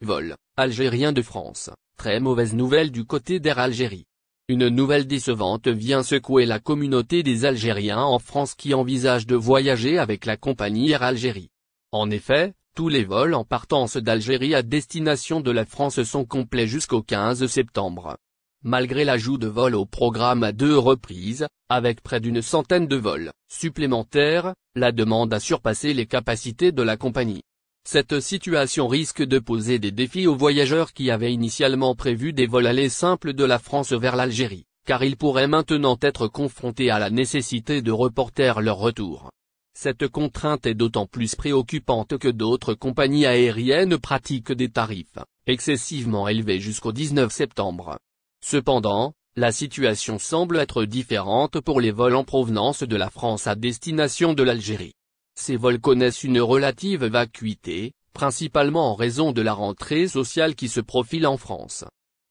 vol algérien de France, très mauvaise nouvelle du côté d'Air Algérie. Une nouvelle décevante vient secouer la communauté des Algériens en France qui envisagent de voyager avec la compagnie Air Algérie. En effet, tous les vols en partance d'Algérie à destination de la France sont complets jusqu'au 15 septembre. Malgré l'ajout de vols au programme à 2 reprises, avec près d'une centaine de vols supplémentaires, la demande a surpassé les capacités de la compagnie. Cette situation risque de poser des défis aux voyageurs qui avaient initialement prévu des vols allers simples de la France vers l'Algérie, car ils pourraient maintenant être confrontés à la nécessité de reporter leur retour. Cette contrainte est d'autant plus préoccupante que d'autres compagnies aériennes pratiquent des tarifs excessivement élevés jusqu'au 19 septembre. Cependant, la situation semble être différente pour les vols en provenance de la France à destination de l'Algérie. Ces vols connaissent une relative vacuité, principalement en raison de la rentrée sociale qui se profile en France.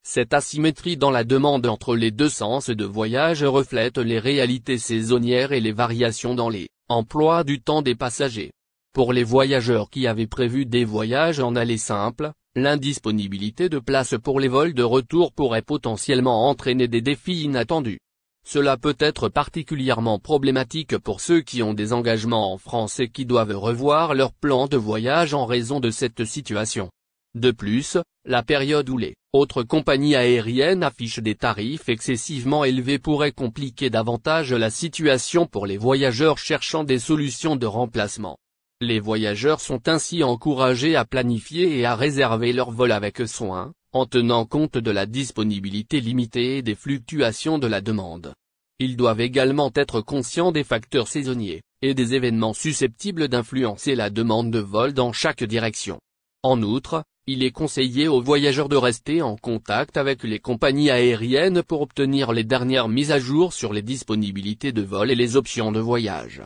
Cette asymétrie dans la demande entre les deux sens de voyage reflète les réalités saisonnières et les variations dans les emplois du temps des passagers. Pour les voyageurs qui avaient prévu des voyages en aller simple, l'indisponibilité de places pour les vols de retour pourrait potentiellement entraîner des défis inattendus. Cela peut être particulièrement problématique pour ceux qui ont des engagements en France et qui doivent revoir leur plan de voyage en raison de cette situation. De plus, la période où les autres compagnies aériennes affichent des tarifs excessivement élevés pourrait compliquer davantage la situation pour les voyageurs cherchant des solutions de remplacement. Les voyageurs sont ainsi encouragés à planifier et à réserver leur vol avec soin, en tenant compte de la disponibilité limitée et des fluctuations de la demande. Ils doivent également être conscients des facteurs saisonniers, et des événements susceptibles d'influencer la demande de vol dans chaque direction. En outre, il est conseillé aux voyageurs de rester en contact avec les compagnies aériennes pour obtenir les dernières mises à jour sur les disponibilités de vol et les options de voyage.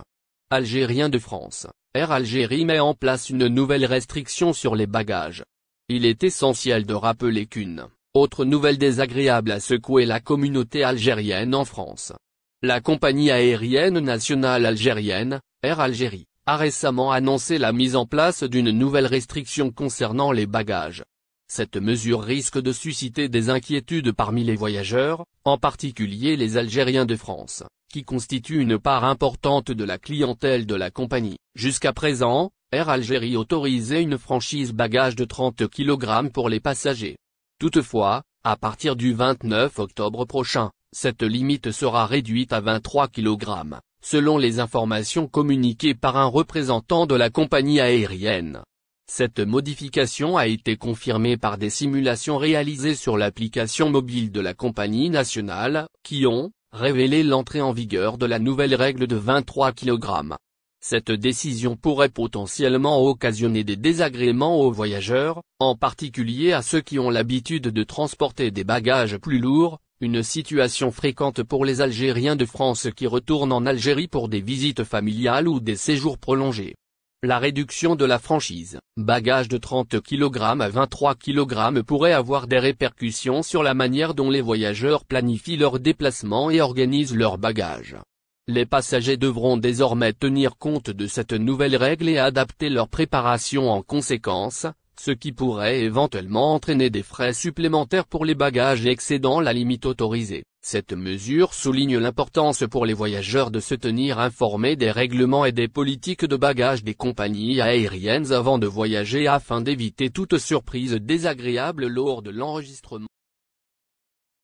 Algérien de France, Air Algérie met en place une nouvelle restriction sur les bagages. Il est essentiel de rappeler qu'une autre nouvelle désagréable a secoué la communauté algérienne en France. La compagnie aérienne nationale algérienne, Air Algérie, a récemment annoncé la mise en place d'une nouvelle restriction concernant les bagages. Cette mesure risque de susciter des inquiétudes parmi les voyageurs, en particulier les Algériens de France, qui constituent une part importante de la clientèle de la compagnie. Jusqu'à présent, Air Algérie autorisait une franchise bagages de 30 kg pour les passagers. Toutefois, à partir du 29 octobre prochain, cette limite sera réduite à 23 kg, selon les informations communiquées par un représentant de la compagnie aérienne. Cette modification a été confirmée par des simulations réalisées sur l'application mobile de la compagnie nationale, qui ont révélé l'entrée en vigueur de la nouvelle règle de 23 kg. Cette décision pourrait potentiellement occasionner des désagréments aux voyageurs, en particulier à ceux qui ont l'habitude de transporter des bagages plus lourds, une situation fréquente pour les Algériens de France qui retournent en Algérie pour des visites familiales ou des séjours prolongés. La réduction de la franchise bagages de 30 kg à 23 kg pourrait avoir des répercussions sur la manière dont les voyageurs planifient leurs déplacements et organisent leurs bagages. Les passagers devront désormais tenir compte de cette nouvelle règle et adapter leur préparation en conséquence, ce qui pourrait éventuellement entraîner des frais supplémentaires pour les bagages excédant la limite autorisée. Cette mesure souligne l'importance pour les voyageurs de se tenir informés des règlements et des politiques de bagages des compagnies aériennes avant de voyager afin d'éviter toute surprise désagréable lors de l'enregistrement.